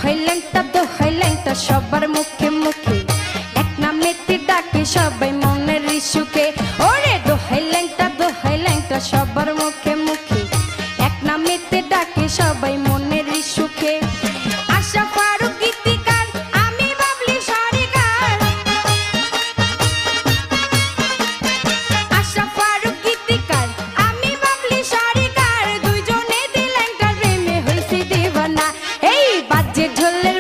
দোহাই ল্যাংটা সবার মুখে মুখে এক নামেতে ডাকে সবাই মনের সুখে। ওরে দোহাই ল্যাংটা সবার মুখে মুখে এক নামেতে ডাকে সবাই মনের সুখে। আশা ফারুক গীতিকার, আমি বাবলি সরিকার। আশা ফারুক গীতিকার, আমি বাবলি সরিকার। দুইজনে ল্যাংটার প্রেমে হইছি দিবানা। এই বাজে ঢোলের